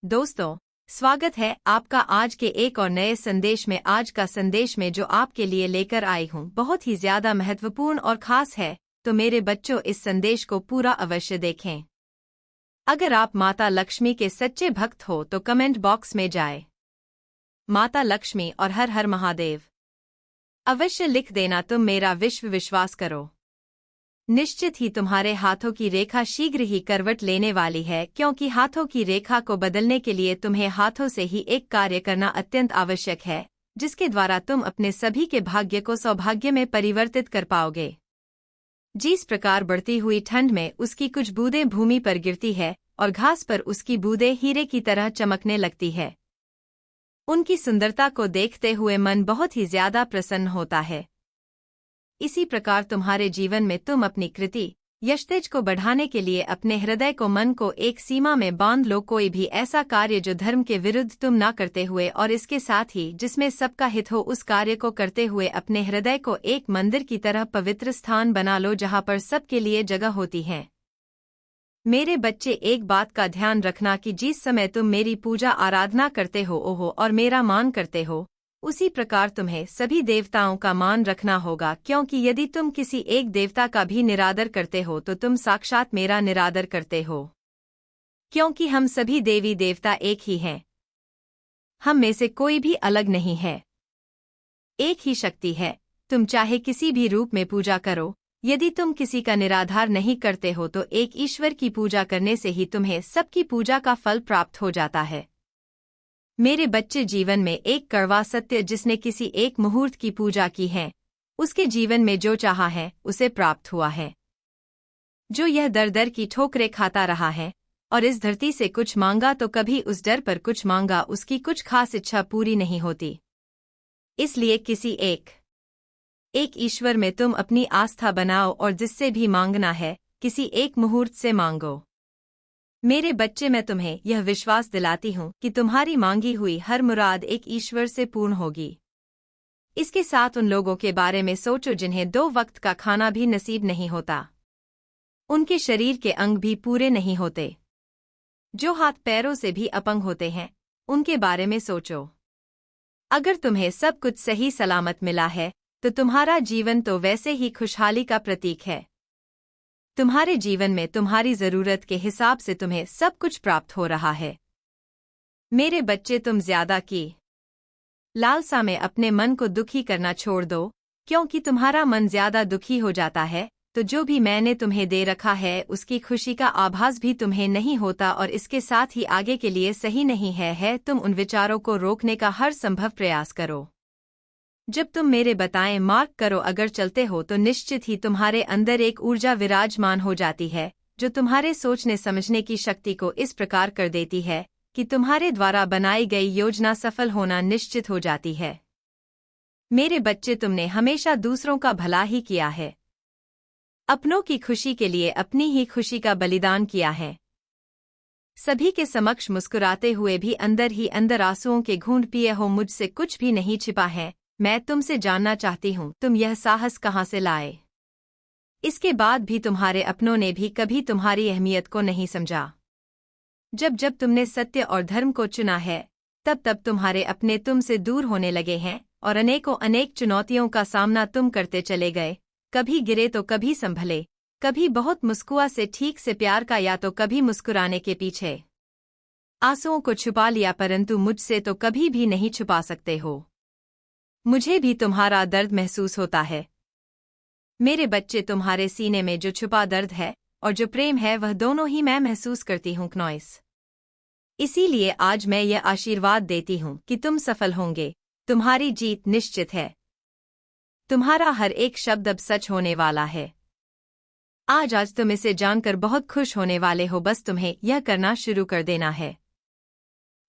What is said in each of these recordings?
दोस्तों, स्वागत है आपका आज के एक और नए संदेश में। आज का संदेश में जो आपके लिए लेकर आई हूँ बहुत ही ज्यादा महत्वपूर्ण और खास है, तो मेरे बच्चों इस संदेश को पूरा अवश्य देखें। अगर आप माता लक्ष्मी के सच्चे भक्त हो तो कमेंट बॉक्स में जाए माता लक्ष्मी और हर हर महादेव अवश्य लिख देना। तुम मेरा विश्वास करो, निश्चित ही तुम्हारे हाथों की रेखा शीघ्र ही करवट लेने वाली है, क्योंकि हाथों की रेखा को बदलने के लिए तुम्हें हाथों से ही एक कार्य करना अत्यंत आवश्यक है, जिसके द्वारा तुम अपने सभी के भाग्य को सौभाग्य में परिवर्तित कर पाओगे। जिस प्रकार बढ़ती हुई ठंड में उसकी कुछ बूंदें भूमि पर गिरती है और घास पर उसकी बूंदें हीरे की तरह चमकने लगती है, उनकी सुंदरता को देखते हुए मन बहुत ही ज्यादा प्रसन्न होता है। इसी प्रकार तुम्हारे जीवन में तुम अपनी कृति यशतेज को बढ़ाने के लिए अपने हृदय को मन को एक सीमा में बांध लो। कोई भी ऐसा कार्य जो धर्म के विरुद्ध तुम ना करते हुए और इसके साथ ही जिसमें सबका हित हो, उस कार्य को करते हुए अपने हृदय को एक मंदिर की तरह पवित्र स्थान बना लो, जहाँ पर सबके लिए जगह होती है। मेरे बच्चे, एक बात का ध्यान रखना कि जिस समय तुम मेरी पूजा आराधना करते हो और मेरा मान करते हो, उसी प्रकार तुम्हें सभी देवताओं का मान रखना होगा, क्योंकि यदि तुम किसी एक देवता का भी निरादर करते हो तो तुम साक्षात मेरा निरादर करते हो, क्योंकि हम सभी देवी देवता एक ही हैं। हम में से कोई भी अलग नहीं है, एक ही शक्ति है। तुम चाहे किसी भी रूप में पूजा करो, यदि तुम किसी का निराधार नहीं करते हो तो एक ईश्वर की पूजा करने से ही तुम्हें सबकी पूजा का फल प्राप्त हो जाता है। मेरे बच्चे, जीवन में एक कड़वा सत्य, जिसने किसी एक मुहूर्त की पूजा की है, उसके जीवन में जो चाहा है उसे प्राप्त हुआ है। जो यह दर दर की ठोकरें खाता रहा है और इस धरती से कुछ मांगा तो कभी उस डर पर कुछ मांगा, उसकी कुछ खास इच्छा पूरी नहीं होती। इसलिए किसी एक ईश्वर में तुम अपनी आस्था बनाओ और जिससे भी मांगना है किसी एक मुहूर्त से मांगो। मेरे बच्चे, मैं तुम्हें यह विश्वास दिलाती हूँ कि तुम्हारी मांगी हुई हर मुराद एक ईश्वर से पूर्ण होगी। इसके साथ उन लोगों के बारे में सोचो जिन्हें 2 वक्त का खाना भी नसीब नहीं होता, उनके शरीर के अंग भी पूरे नहीं होते, जो हाथ पैरों से भी अपंग होते हैं, उनके बारे में सोचो। अगर तुम्हें सब कुछ सही सलामत मिला है तो तुम्हारा जीवन तो वैसे ही खुशहाली का प्रतीक है। तुम्हारे जीवन में तुम्हारी जरूरत के हिसाब से तुम्हें सब कुछ प्राप्त हो रहा है। मेरे बच्चे, तुम ज्यादा की लालसा में अपने मन को दुखी करना छोड़ दो, क्योंकि तुम्हारा मन ज्यादा दुखी हो जाता है तो जो भी मैंने तुम्हें दे रखा है उसकी खुशी का आभास भी तुम्हें नहीं होता, और इसके साथ ही आगे के लिए सही नहीं है। तुम उन विचारों को रोकने का हर संभव प्रयास करो। जब तुम मेरे बताएं मार्ग करो अगर चलते हो तो निश्चित ही तुम्हारे अंदर एक ऊर्जा विराजमान हो जाती है, जो तुम्हारे सोचने समझने की शक्ति को इस प्रकार कर देती है कि तुम्हारे द्वारा बनाई गई योजना सफल होना निश्चित हो जाती है। मेरे बच्चे, तुमने हमेशा दूसरों का भला ही किया है, अपनों की खुशी के लिए अपनी ही खुशी का बलिदान किया है। सभी के समक्ष मुस्कुराते हुए भी अंदर ही अंदर आंसुओं के घूंट पिए हो। मुझसे कुछ भी नहीं छिपा है। मैं तुमसे जानना चाहती हूँ, तुम यह साहस कहाँ से लाए? इसके बाद भी तुम्हारे अपनों ने भी कभी तुम्हारी अहमियत को नहीं समझा। जब जब तुमने सत्य और धर्म को चुना है, तब तब तुम्हारे अपने तुमसे दूर होने लगे हैं और अनेक चुनौतियों का सामना तुम करते चले गए। कभी गिरे तो कभी संभले, कभी बहुत मुस्कुआ से ठीक से प्यार का, या तो कभी मुस्कुराने के पीछे आंसुओं को छुपा लिया, परंतु मुझसे तो कभी भी नहीं छुपा सकते हो। मुझे भी तुम्हारा दर्द महसूस होता है। मेरे बच्चे, तुम्हारे सीने में जो छुपा दर्द है और जो प्रेम है, वह दोनों ही मैं महसूस करती हूँ क्नॉइस। इसीलिए आज मैं यह आशीर्वाद देती हूँ कि तुम सफल होंगे, तुम्हारी जीत निश्चित है। तुम्हारा हर एक शब्द अब सच होने वाला है। आज तुम इसे जानकर बहुत खुश होने वाले हो, बस तुम्हें यह करना शुरू कर देना है।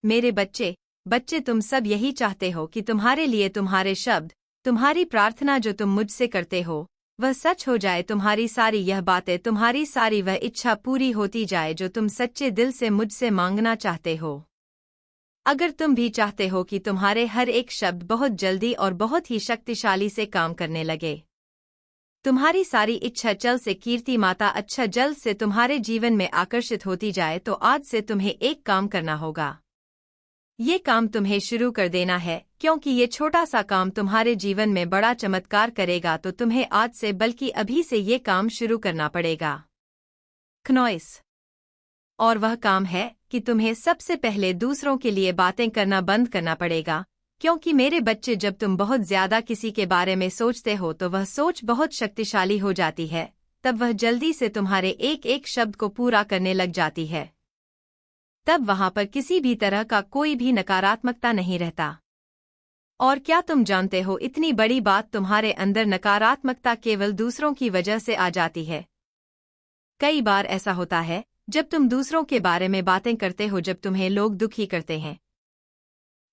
मेरे बच्चे, तुम सब यही चाहते हो कि तुम्हारे लिए तुम्हारे शब्द, तुम्हारी प्रार्थना जो तुम मुझसे करते हो वह सच हो जाए। तुम्हारी सारी यह बातें, तुम्हारी सारी वह इच्छा पूरी होती जाए जो तुम सच्चे दिल से मुझसे मांगना चाहते हो। अगर तुम भी चाहते हो कि तुम्हारे हर एक शब्द बहुत जल्दी और बहुत ही शक्तिशाली से काम करने लगे, तुम्हारी सारी इच्छा जल से कीर्ति माता अच्छा जल्द से तुम्हारे जीवन में आकर्षित होती जाए, तो आज से तुम्हें एक काम करना होगा। ये काम तुम्हें शुरू कर देना है, क्योंकि ये छोटा सा काम तुम्हारे जीवन में बड़ा चमत्कार करेगा। तो तुम्हें आज से बल्कि अभी से ये काम शुरू करना पड़ेगा। क्नॉइस। और वह काम है कि तुम्हें सबसे पहले दूसरों के लिए बातें करना बंद करना पड़ेगा, क्योंकि मेरे बच्चे, जब तुम बहुत ज्यादा किसी के बारे में सोचते हो तो वह सोच बहुत शक्तिशाली हो जाती है। तब वह जल्दी से तुम्हारे एक एक शब्द को पूरा करने लग जाती है। तब वहां पर किसी भी तरह का कोई भी नकारात्मकता नहीं रहता। और क्या तुम जानते हो, इतनी बड़ी बात, तुम्हारे अंदर नकारात्मकता केवल दूसरों की वजह से आ जाती है। कई बार ऐसा होता है जब तुम दूसरों के बारे में बातें करते हो, जब तुम्हें लोग दुखी करते हैं,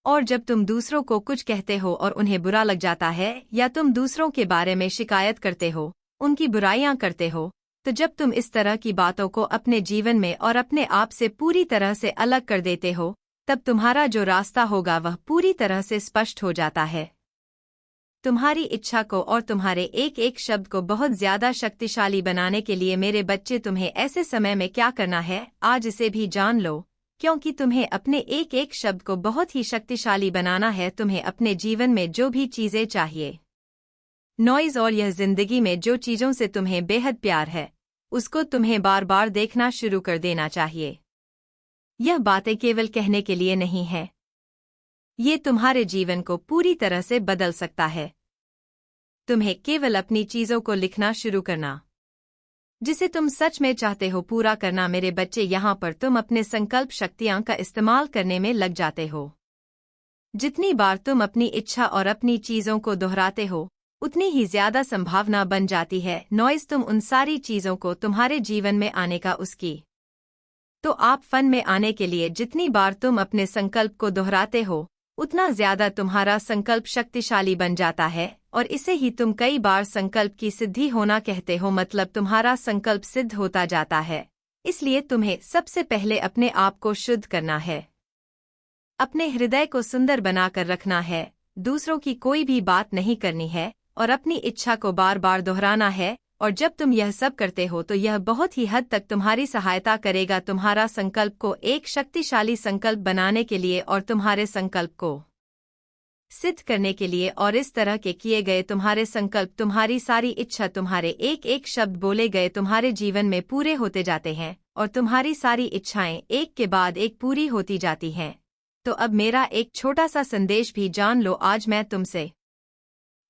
और जब तुम दूसरों को कुछ कहते हो और उन्हें बुरा लग जाता है, या तुम दूसरों के बारे में शिकायत करते हो, उनकी बुराइयां करते हो, तो जब तुम इस तरह की बातों को अपने जीवन में और अपने आप से पूरी तरह से अलग कर देते हो, तब तुम्हारा जो रास्ता होगा वह पूरी तरह से स्पष्ट हो जाता है। तुम्हारी इच्छा को और तुम्हारे एक एक शब्द को बहुत ज्यादा शक्तिशाली बनाने के लिए मेरे बच्चे, तुम्हें ऐसे समय में क्या करना है, आज इसे भी जान लो, क्योंकि तुम्हें अपने एक एक शब्द को बहुत ही शक्तिशाली बनाना है। तुम्हें अपने जीवन में जो भी चीजें चाहिए, नॉइज, और यह जिंदगी में जो चीजों से तुम्हें बेहद प्यार है, उसको तुम्हें बार बार देखना शुरू कर देना चाहिए। यह बातें केवल कहने के लिए नहीं है, ये तुम्हारे जीवन को पूरी तरह से बदल सकता है। तुम्हें केवल अपनी चीजों को लिखना शुरू करना, जिसे तुम सच में चाहते हो, पूरा करना। मेरे बच्चे, यहाँ पर तुम अपने संकल्प शक्तियां का इस्तेमाल करने में लग जाते हो। जितनी बार तुम अपनी इच्छा और अपनी चीजों को दोहराते हो, उतनी ही ज्यादा संभावना बन जाती है, नॉइज, तुम उन सारी चीजों को तुम्हारे जीवन में आने का, उसकी। तो आप फन में आने के लिए जितनी बार तुम अपने संकल्प को दोहराते हो, उतना ज्यादा तुम्हारा संकल्प शक्तिशाली बन जाता है, और इसे ही तुम कई बार संकल्प की सिद्धि होना कहते हो, मतलब तुम्हारा संकल्प सिद्ध होता जाता है। इसलिए तुम्हें सबसे पहले अपने आप को शुद्ध करना है, अपने हृदय को सुंदर बनाकर रखना है, दूसरों की कोई भी बात नहीं करनी है, और अपनी इच्छा को बार बार दोहराना है। और जब तुम यह सब करते हो तो यह बहुत ही हद तक तुम्हारी सहायता करेगा तुम्हारा संकल्प को एक शक्तिशाली संकल्प बनाने के लिए, और तुम्हारे संकल्प को सिद्ध करने के लिए। और इस तरह के किए गए तुम्हारे संकल्प, तुम्हारी सारी इच्छा, तुम्हारे एक एक शब्द बोले गए तुम्हारे जीवन में पूरे होते जाते हैं, और तुम्हारी सारी इच्छाएं एक के बाद एक पूरी होती जाती हैं। तो अब मेरा एक छोटा सा संदेश भी जान लो। आज मैं तुमसे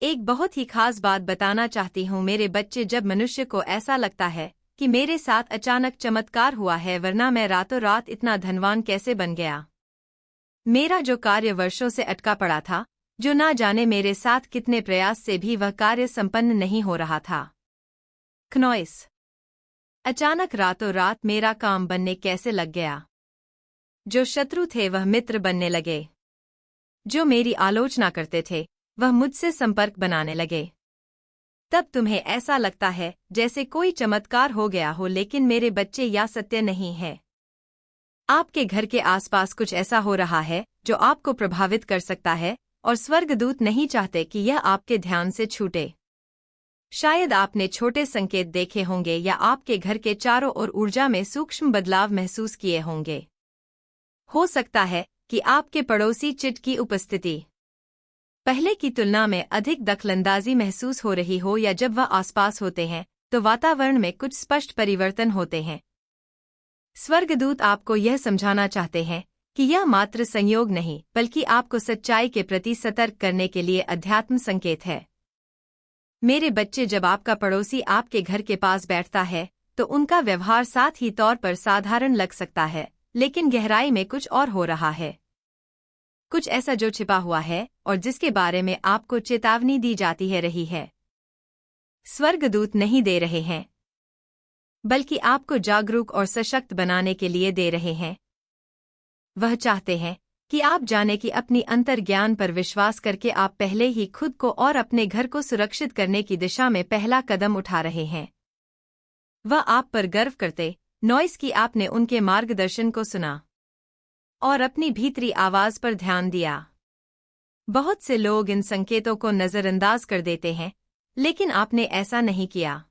एक बहुत ही खास बात बताना चाहती हूँ मेरे बच्चे। जब मनुष्य को ऐसा लगता है कि मेरे साथ अचानक चमत्कार हुआ है, वरना मैं रातों रात इतना धनवान कैसे बन गया, मेरा जो कार्य वर्षों से अटका पड़ा था, जो ना जाने मेरे साथ कितने प्रयास से भी वह कार्य संपन्न नहीं हो रहा था, क्नॉइस, अचानक रातों रात मेरा काम बनने कैसे लग गया। जो शत्रु थे वह मित्र बनने लगे, जो मेरी आलोचना करते थे वह मुझसे संपर्क बनाने लगे। तब तुम्हें ऐसा लगता है जैसे कोई चमत्कार हो गया हो, लेकिन मेरे बच्चे, यह सत्य नहीं है। आपके घर के आसपास कुछ ऐसा हो रहा है जो आपको प्रभावित कर सकता है, और स्वर्गदूत नहीं चाहते कि यह आपके ध्यान से छूटे। शायद आपने छोटे संकेत देखे होंगे, या आपके घर के चारों ओर ऊर्जा में सूक्ष्म बदलाव महसूस किए होंगे। हो सकता है कि आपके पड़ोसी चिट की उपस्थिति पहले की तुलना में अधिक दखलंदाजी महसूस हो रही हो, या जब वह आसपास होते हैं तो वातावरण में कुछ स्पष्ट परिवर्तन होते हैं। स्वर्गदूत आपको यह समझाना चाहते हैं कि यह मात्र संयोग नहीं, बल्कि आपको सच्चाई के प्रति सतर्क करने के लिए अध्यात्म संकेत है। मेरे बच्चे, जब आपका पड़ोसी आपके घर के पास बैठता है तो उनका व्यवहार साथ ही तौर पर साधारण लग सकता है, लेकिन गहराई में कुछ और हो रहा है, कुछ ऐसा जो छिपा हुआ है और जिसके बारे में आपको चेतावनी दी जाती है रही है। स्वर्गदूत नहीं दे रहे हैं, बल्कि आपको जागरूक और सशक्त बनाने के लिए दे रहे हैं। वह चाहते हैं कि आप जाने कि अपनी अंतर्ज्ञान पर विश्वास करके आप पहले ही खुद को और अपने घर को सुरक्षित करने की दिशा में पहला कदम उठा रहे हैं। वह आप पर गर्व करते, नॉइस, की आपने उनके मार्गदर्शन को सुना और अपनी भीतरी आवाज पर ध्यान दिया। बहुत से लोग इन संकेतों को नजरअंदाज कर देते हैं, लेकिन आपने ऐसा नहीं किया।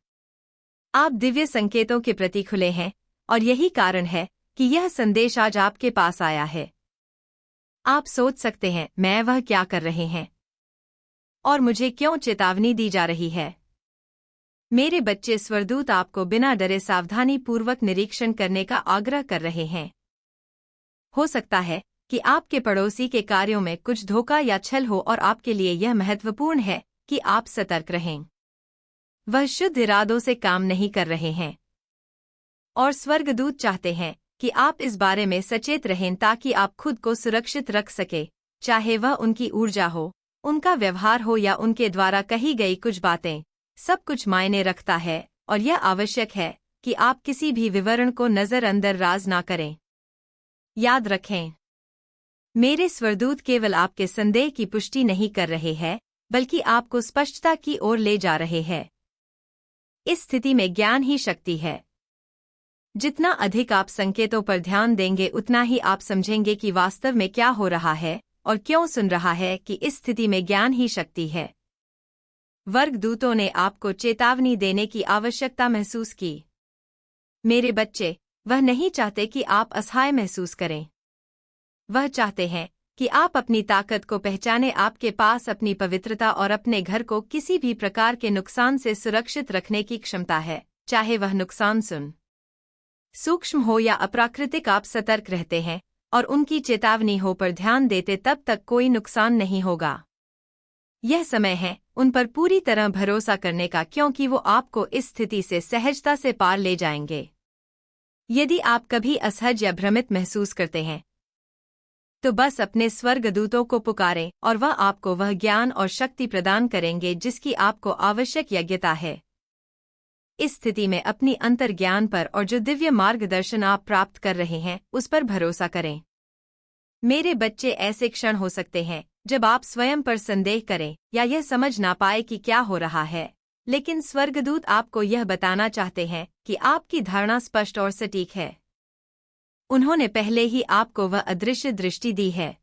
आप दिव्य संकेतों के प्रति खुले हैं, और यही कारण है कि यह संदेश आज आपके पास आया है। आप सोच सकते हैं, मैं वह क्या कर रहे हैं और मुझे क्यों चेतावनी दी जा रही है। मेरे बच्चे, स्वर्गदूत आपको बिना डरे सावधानी पूर्वक निरीक्षण करने का आग्रह कर रहे हैं। हो सकता है कि आपके पड़ोसी के कार्यों में कुछ धोखा या छल हो और आपके लिए यह महत्वपूर्ण है कि आप सतर्क रहें। वह शुद्ध इरादों से काम नहीं कर रहे हैं और स्वर्गदूत चाहते हैं कि आप इस बारे में सचेत रहें ताकि आप खुद को सुरक्षित रख सके, चाहे वह उनकी ऊर्जा हो, उनका व्यवहार हो या उनके द्वारा कही गई कुछ बातें। सब कुछ मायने रखता है और यह आवश्यक है कि आप किसी भी विवरण को नजरअंदाज ना करें। याद रखें, मेरे स्वर्गदूत केवल आपके संदेह की पुष्टि नहीं कर रहे हैं, बल्कि आपको स्पष्टता की ओर ले जा रहे हैं। इस स्थिति में ज्ञान ही शक्ति है। जितना अधिक आप संकेतों पर ध्यान देंगे, उतना ही आप समझेंगे कि वास्तव में क्या हो रहा है और क्यों सुन रहा है कि इस स्थिति में ज्ञान ही शक्ति है। स्वर्गदूतों ने आपको चेतावनी देने की आवश्यकता महसूस की। मेरे बच्चे, वह नहीं चाहते कि आप असहाय महसूस करें। वह चाहते हैं कि आप अपनी ताकत को पहचानें। आपके पास अपनी पवित्रता और अपने घर को किसी भी प्रकार के नुकसान से सुरक्षित रखने की क्षमता है, चाहे वह नुकसान सूक्ष्म हो या अप्राकृतिक। आप सतर्क रहते हैं और उनकी चेतावनी हो पर ध्यान देते, तब तक कोई नुकसान नहीं होगा। यह समय है उन पर पूरी तरह भरोसा करने का, क्योंकि वो आपको इस स्थिति से सहजता से पार ले जाएंगे। यदि आप कभी असहज या भ्रमित महसूस करते हैं, तो बस अपने स्वर्गदूतों को पुकारें और वह आपको वह ज्ञान और शक्ति प्रदान करेंगे जिसकी आपको आवश्यक योग्यता है। इस स्थिति में अपनी अंतर्ज्ञान पर और जो दिव्य मार्गदर्शन आप प्राप्त कर रहे हैं, उस पर भरोसा करें। मेरे बच्चे, ऐसे क्षण हो सकते हैं जब आप स्वयं पर संदेह करें या यह समझ ना पाए कि क्या हो रहा है, लेकिन स्वर्गदूत आपको यह बताना चाहते हैं कि आपकी धारणा स्पष्ट और सटीक है। उन्होंने पहले ही आपको वह अदृश्य दृष्टि दी है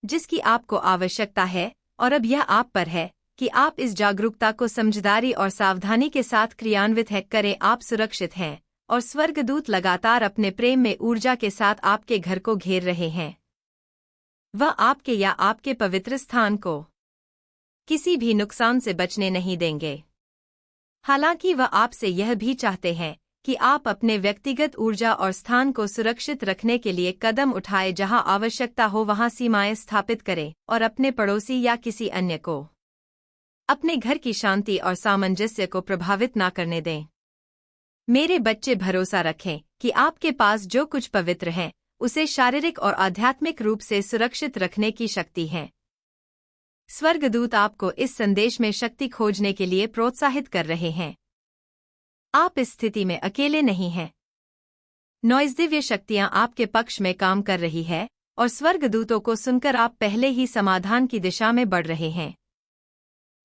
जिसकी आपको आवश्यकता है, और अब यह आप पर है कि आप इस जागरूकता को समझदारी और सावधानी के साथ क्रियान्वित करें। आप सुरक्षित हैं और स्वर्गदूत लगातार अपने प्रेम में ऊर्जा के साथ आपके घर को घेर रहे हैं। वह आपके या आपके पवित्र स्थान को किसी भी नुकसान से बचने नहीं देंगे। हालांकि वह आपसे यह भी चाहते हैं कि आप अपने व्यक्तिगत ऊर्जा और स्थान को सुरक्षित रखने के लिए कदम उठाएं। जहां आवश्यकता हो वहां सीमाएं स्थापित करें और अपने पड़ोसी या किसी अन्य को अपने घर की शांति और सामंजस्य को प्रभावित ना करने दें। मेरे बच्चे, भरोसा रखें कि आपके पास जो कुछ पवित्र है उसे शारीरिक और आध्यात्मिक रूप से सुरक्षित रखने की शक्ति है। स्वर्गदूत आपको इस संदेश में शक्ति खोजने के लिए प्रोत्साहित कर रहे हैं। आप इस स्थिति में अकेले नहीं हैं। नॉइज़ दिव्य शक्तियां आपके पक्ष में काम कर रही है और स्वर्गदूतों को सुनकर आप पहले ही समाधान की दिशा में बढ़ रहे हैं।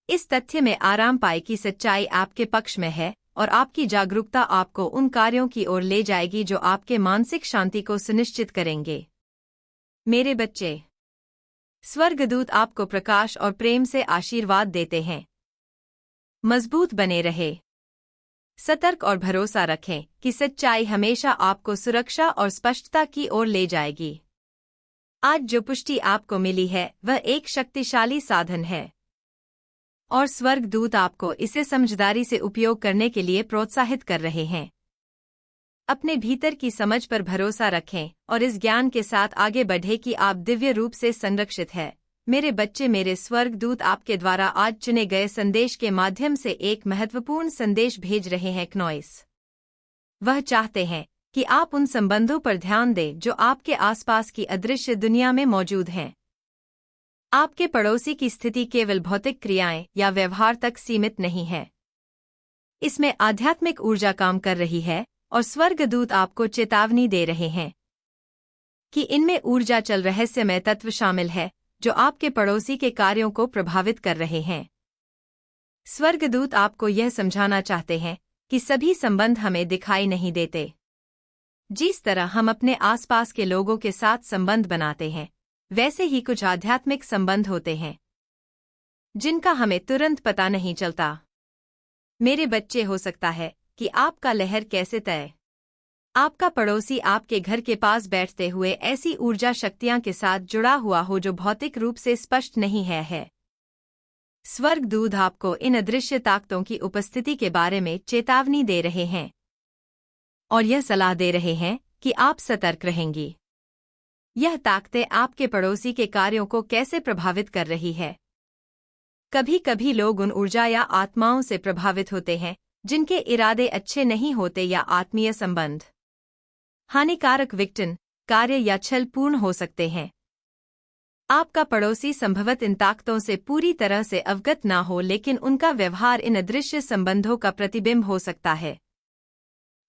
इस तथ्य में आराम पाए कि सच्चाई आपके पक्ष में है और आपकी जागरूकता आपको उन कार्यों की ओर ले जाएगी जो आपके मानसिक शांति को सुनिश्चित करेंगे। मेरे बच्चे, स्वर्गदूत आपको प्रकाश और प्रेम से आशीर्वाद देते हैं। मजबूत बने रहे, सतर्क और भरोसा रखें कि सच्चाई हमेशा आपको सुरक्षा और स्पष्टता की ओर ले जाएगी। आज जो पुष्टि आपको मिली है वह एक शक्तिशाली साधन है और स्वर्गदूत आपको इसे समझदारी से उपयोग करने के लिए प्रोत्साहित कर रहे हैं। अपने भीतर की समझ पर भरोसा रखें और इस ज्ञान के साथ आगे बढ़ें कि आप दिव्य रूप से संरक्षित हैं। मेरे बच्चे, मेरे स्वर्गदूत आपके द्वारा आज चुने गए संदेश के माध्यम से एक महत्वपूर्ण संदेश भेज रहे हैं। नॉइज़ वह चाहते हैं कि आप उन संबंधों पर ध्यान दें जो आपके आसपास की अदृश्य दुनिया में मौजूद हैं। आपके पड़ोसी की स्थिति केवल भौतिक क्रियाएं या व्यवहार तक सीमित नहीं है। इसमें आध्यात्मिक ऊर्जा काम कर रही है और स्वर्गदूत आपको चेतावनी दे रहे हैं कि इनमें ऊर्जा चल रहस्यमय तत्व शामिल है जो आपके पड़ोसी के कार्यों को प्रभावित कर रहे हैं। स्वर्गदूत आपको यह समझाना चाहते हैं कि सभी संबंध हमें दिखाई नहीं देते। जिस तरह हम अपने आसपास के लोगों के साथ संबंध बनाते हैं, वैसे ही कुछ आध्यात्मिक संबंध होते हैं जिनका हमें तुरंत पता नहीं चलता। मेरे बच्चे, हो सकता है कि आपका लहर कैसे तय आपका पड़ोसी आपके घर के पास बैठते हुए ऐसी ऊर्जा शक्तियां के साथ जुड़ा हुआ हो जो भौतिक रूप से स्पष्ट नहीं है। स्वर्गदूत आपको इन अदृश्य ताकतों की उपस्थिति के बारे में चेतावनी दे रहे हैं और यह सलाह दे रहे हैं कि आप सतर्क रहेंगी। यह ताकतें आपके पड़ोसी के कार्यों को कैसे प्रभावित कर रही है? कभी कभी लोग उन ऊर्जा या आत्माओं से प्रभावित होते हैं जिनके इरादे अच्छे नहीं होते या आत्मीय संबंध हानिकारक विघटन कार्य या छल पूर्ण हो सकते हैं। आपका पड़ोसी संभवत इन ताकतों से पूरी तरह से अवगत ना हो, लेकिन उनका व्यवहार इन अदृश्य संबंधों का प्रतिबिंब हो सकता है।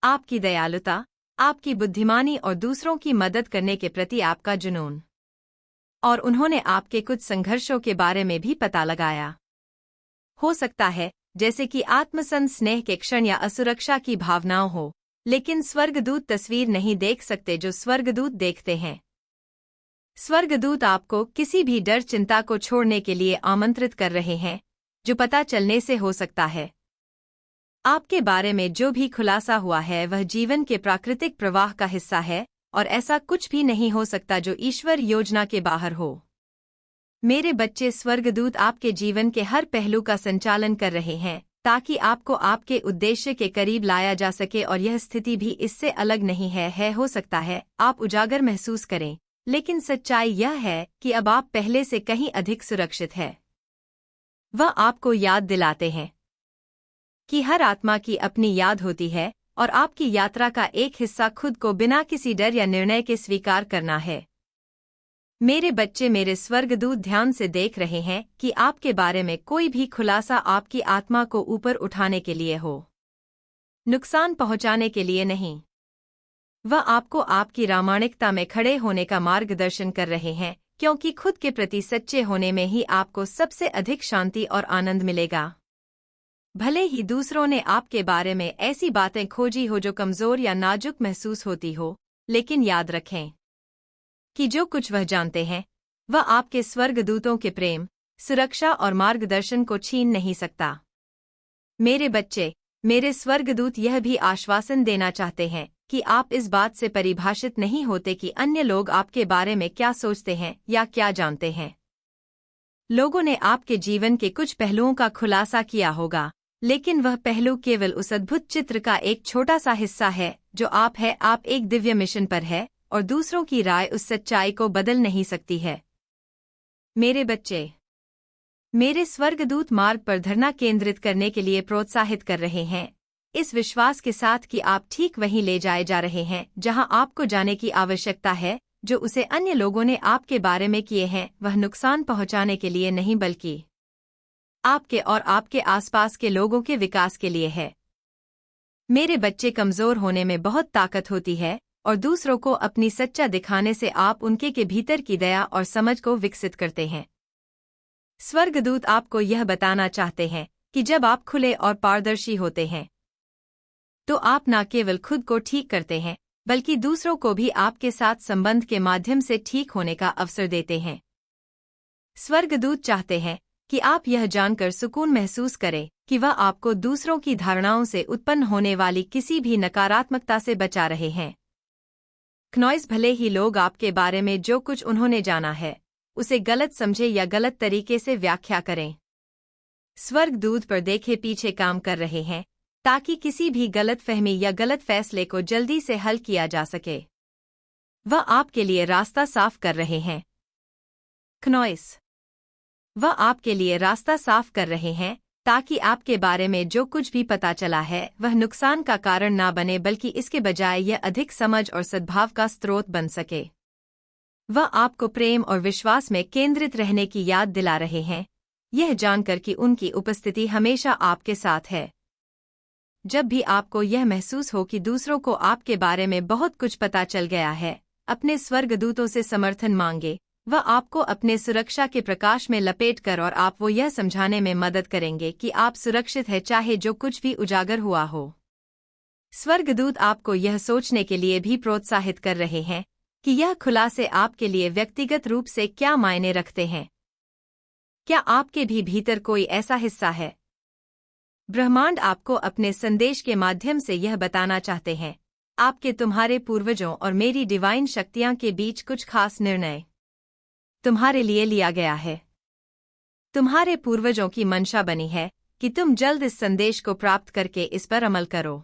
आपकी दयालुता, आपकी बुद्धिमानी और दूसरों की मदद करने के प्रति आपका जुनून, और उन्होंने आपके कुछ संघर्षों के बारे में भी पता लगाया। हो सकता है जैसे कि आत्मसंग स्नेह के क्षण या असुरक्षा की भावनाओं हो, लेकिन स्वर्गदूत तस्वीर नहीं देख सकते जो स्वर्गदूत देखते हैं। स्वर्गदूत आपको किसी भी डर चिंता को छोड़ने के लिए आमंत्रित कर रहे हैं जो पता चलने से हो सकता है। आपके बारे में जो भी खुलासा हुआ है वह जीवन के प्राकृतिक प्रवाह का हिस्सा है और ऐसा कुछ भी नहीं हो सकता जो ईश्वर योजना के बाहर हो। मेरे बच्चे, स्वर्गदूत आपके जीवन के हर पहलू का संचालन कर रहे हैं ताकि आपको आपके उद्देश्य के करीब लाया जा सके, और यह स्थिति भी इससे अलग नहीं है। हो सकता है आप उजागर महसूस करें, लेकिन सच्चाई यह है कि अब आप पहले से कहीं अधिक सुरक्षित हैं। वह आपको याद दिलाते हैं कि हर आत्मा की अपनी याद होती है और आपकी यात्रा का एक हिस्सा खुद को बिना किसी डर या निर्णय के स्वीकार करना है। मेरे बच्चे, मेरे स्वर्गदूत ध्यान से देख रहे हैं कि आपके बारे में कोई भी खुलासा आपकी आत्मा को ऊपर उठाने के लिए हो, नुकसान पहुंचाने के लिए नहीं। वह आपको आपकी प्रामाणिकता में खड़े होने का मार्गदर्शन कर रहे हैं, क्योंकि खुद के प्रति सच्चे होने में ही आपको सबसे अधिक शांति और आनंद मिलेगा। भले ही दूसरों ने आपके बारे में ऐसी बातें खोजी हो जो कमजोर या नाजुक महसूस होती हो, लेकिन याद रखें कि जो कुछ वह जानते हैं वह आपके स्वर्गदूतों के प्रेम, सुरक्षा और मार्गदर्शन को छीन नहीं सकता। मेरे बच्चे, मेरे स्वर्गदूत यह भी आश्वासन देना चाहते हैं कि आप इस बात से परिभाषित नहीं होते कि अन्य लोग आपके बारे में क्या सोचते हैं या क्या जानते हैं। लोगों ने आपके जीवन के कुछ पहलुओं का खुलासा किया होगा, लेकिन वह पहलू केवल उस अद्भुत चित्र का एक छोटा सा हिस्सा है जो आप है। आप एक दिव्य मिशन पर है और दूसरों की राय उस सच्चाई को बदल नहीं सकती है। मेरे बच्चे, मेरे स्वर्गदूत मार्ग पर धरना केंद्रित करने के लिए प्रोत्साहित कर रहे हैं, इस विश्वास के साथ कि आप ठीक वहीं ले जाए जा रहे हैं जहां आपको जाने की आवश्यकता है। जो उसे अन्य लोगों ने आपके बारे में किए हैं वह नुकसान पहुंचाने के लिए नहीं, बल्कि आपके और आपके आसपास के लोगों के विकास के लिए है। मेरे बच्चे, कमजोर होने में बहुत ताकत होती है और दूसरों को अपनी सच्चा दिखाने से आप उनके के भीतर की दया और समझ को विकसित करते हैं। स्वर्गदूत आपको यह बताना चाहते हैं कि जब आप खुले और पारदर्शी होते हैं तो आप न केवल खुद को ठीक करते हैं बल्कि दूसरों को भी आपके साथ संबंध के माध्यम से ठीक होने का अवसर देते हैं। स्वर्गदूत चाहते हैं कि आप यह जानकर सुकून महसूस करें कि वह आपको दूसरों की धारणाओं से उत्पन्न होने वाली किसी भी नकारात्मकता से बचा रहे हैं। क्नॉइस, भले ही लोग आपके बारे में जो कुछ उन्होंने जाना है उसे गलत समझे या गलत तरीके से व्याख्या करें, स्वर्गदूत पर देखे पीछे काम कर रहे हैं ताकि किसी भी गलतफहमी या गलत फैसले को जल्दी से हल किया जा सके। वह आपके लिए रास्ता साफ कर रहे हैं। क्नॉइस, वह आपके लिए रास्ता साफ कर रहे हैं ताकि आपके बारे में जो कुछ भी पता चला है वह नुकसान का कारण ना बने, बल्कि इसके बजाय यह अधिक समझ और सद्भाव का स्रोत बन सके। वह आपको प्रेम और विश्वास में केंद्रित रहने की याद दिला रहे हैं, यह जानकर कि उनकी उपस्थिति हमेशा आपके साथ है। जब भी आपको यह महसूस हो कि दूसरों को आपके बारे में बहुत कुछ पता चल गया है, अपने स्वर्गदूतों से समर्थन मांगे। वह आपको अपने सुरक्षा के प्रकाश में लपेटकर और आप वो यह समझाने में मदद करेंगे कि आप सुरक्षित हैं, चाहे जो कुछ भी उजागर हुआ हो। स्वर्गदूत आपको यह सोचने के लिए भी प्रोत्साहित कर रहे हैं कि यह खुलासे आपके लिए व्यक्तिगत रूप से क्या मायने रखते हैं। क्या आपके भी भीतर कोई ऐसा हिस्सा है? ब्रह्मांड आपको अपने संदेश के माध्यम से यह बताना चाहते हैं आपके तुम्हारे पूर्वजों और मेरी डिवाइन शक्तियां के बीच कुछ खास निर्णय तुम्हारे लिए लिया गया है। तुम्हारे पूर्वजों की मंशा बनी है कि तुम जल्द इस संदेश को प्राप्त करके इस पर अमल करो।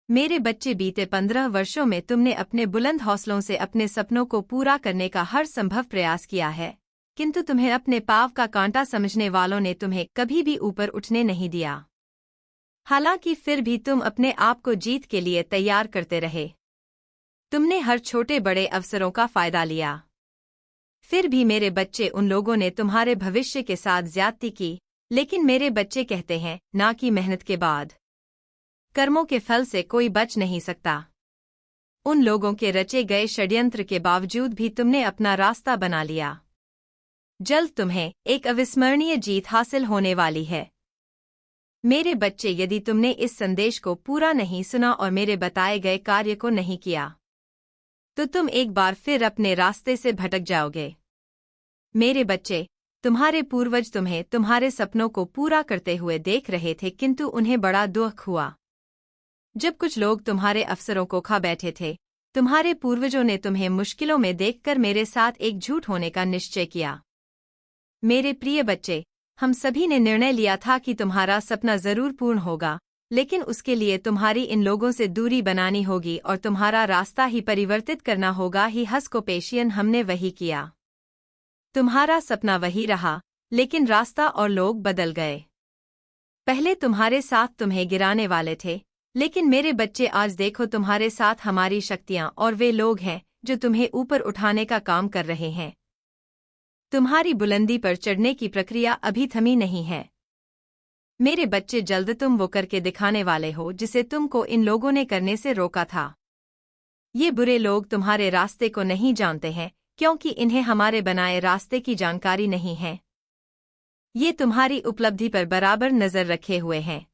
मेरे बच्चे, बीते 15 वर्षों में तुमने अपने बुलंद हौसलों से अपने सपनों को पूरा करने का हर संभव प्रयास किया है, किंतु तुम्हें अपने पाँव का कांटा समझने वालों ने तुम्हें कभी भी ऊपर उठने नहीं दिया। हालांकि फिर भी तुम अपने आप को जीत के लिए तैयार करते रहे। तुमने हर छोटे बड़े अवसरों का फायदा लिया। फिर भी मेरे बच्चे, उन लोगों ने तुम्हारे भविष्य के साथ ज्यादती की, लेकिन मेरे बच्चे कहते हैं, ना कि मेहनत के बाद कर्मों के फल से कोई बच नहीं सकता। उन लोगों के रचे गए षड्यंत्र के बावजूद भी तुमने अपना रास्ता बना लिया। जल्द तुम्हें एक अविस्मरणीय जीत हासिल होने वाली है। मेरे बच्चे, यदि तुमने इस संदेश को पूरा नहीं सुना और मेरे बताए गए कार्य को नहीं किया, तो तुम एक बार फिर अपने रास्ते से भटक जाओगे। मेरे बच्चे, तुम्हारे पूर्वज तुम्हें तुम्हारे सपनों को पूरा करते हुए देख रहे थे, किंतु उन्हें बड़ा दुख हुआ जब कुछ लोग तुम्हारे अवसरों को खा बैठे थे। तुम्हारे पूर्वजों ने तुम्हें मुश्किलों में देखकर मेरे साथ एकजुट होने का निश्चय किया। मेरे प्रिय बच्चे, हम सभी ने निर्णय लिया था कि तुम्हारा सपना जरूर पूर्ण होगा, लेकिन उसके लिए तुम्हारी इन लोगों से दूरी बनानी होगी और तुम्हारा रास्ता ही परिवर्तित करना होगा। ही हस्कोपेशियन, हमने वही किया। तुम्हारा सपना वही रहा, लेकिन रास्ता और लोग बदल गए। पहले तुम्हारे साथ तुम्हें गिराने वाले थे, लेकिन मेरे बच्चे, आज देखो तुम्हारे साथ हमारी शक्तियां और वे लोग हैं जो तुम्हें ऊपर उठाने का काम कर रहे हैं। तुम्हारी बुलंदी पर चढ़ने की प्रक्रिया अभी थमी नहीं है। मेरे बच्चे, जल्द तुम वो करके दिखाने वाले हो जिसे तुमको इन लोगों ने करने से रोका था। ये बुरे लोग तुम्हारे रास्ते को नहीं जानते हैं, क्योंकि इन्हें हमारे बनाए रास्ते की जानकारी नहीं है। ये तुम्हारी उपलब्धि पर बराबर नजर रखे हुए हैं।